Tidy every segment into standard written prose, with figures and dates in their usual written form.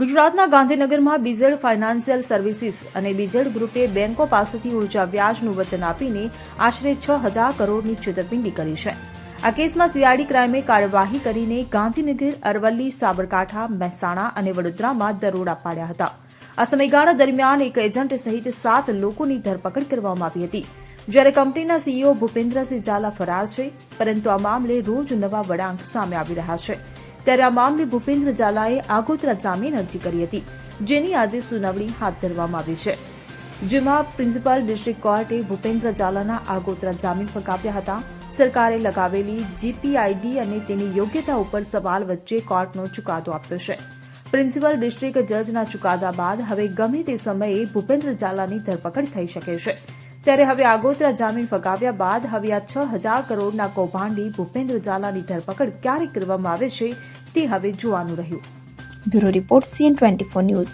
ગુજરાતના ગાંધીનગરમાં BZ financial services અને બીઝેડ ગ્રુપે બેંકો પાસેથી ઊંચા વ્યાજનું વચન આપીને આશરે 6,000 કરોડની છેતરપિંડી કરી છે. આ કેસમાં સીઆઈડી ક્રાઇમે કાર્યવાહી કરીને ગાંધીનગર, અરવલ્લી, સાબરકાંઠા, મહેસાણા અને વડોદરામાં દરોડા પાડ્યા હતા. આ સમયગાળા દરમિયાન એક એજન્ટ સહિત 7 લોકોની ધરપકડ કરવામાં આવી હતી. જ્યારે કંપનીના સીઈઓ ભૂપેન્દ્રસિંહ ઝાલા ફરાર છે, પરંતુ આ મામલે રોજ નવા વળાંક સામે આવી રહ્યા છે. ત્યારે આ મામલે ભૂપેન્દ્ર ઝાલાએ આગોતરા જામીન અરજી કરી હતી, જેની આજે સુનાવણી હાથ ધરવામાં આવી છે. જેમાં પ્રિન્સિપલ ડિસ્ટ્રિક્ટ કોર્ટે ભૂપેન્દ્ર ઝાલાના આગોતરા જામીન ફગાવ્યા હતા. સરકારે લગાવેલી જીપીઆઈડી અને તેની યોગ્યતા ઉપર સવાલ વચ્ચે કોર્ટનો ચુકાદો આપ્યો છે. પ્રિન્સિપલ ડિસ્ટ્રિક્ટ જજના ચુકાદા બાદ હવે ગમે તે સમયે ભૂપેન્દ્ર ઝાલાની ધરપકડ થઈ શકે છે. ત્યારે હવે આગોતરા જામીન ફગાવ્યા બાદ હવે આ 6,000 કરોડના કૌભાંડી ભૂપેન્દ્ર ઝાલાની ધરપકડ ક્યારે કરવામાં આવે છે તે હવે જોવાનું રહ્યું. Bureau report CN24 news.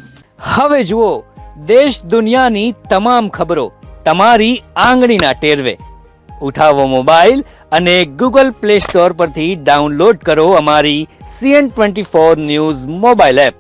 હવે જુઓ દેશ દુનિયાની તમામ ખબરો તમારી આંગળીના ટેરવે. ઉઠાવો મોબાઈલ અને Google Play Store પરથી ડાઉનલોડ કરો અમારી CN24 ન્યૂઝ મોબાઈલ એપ.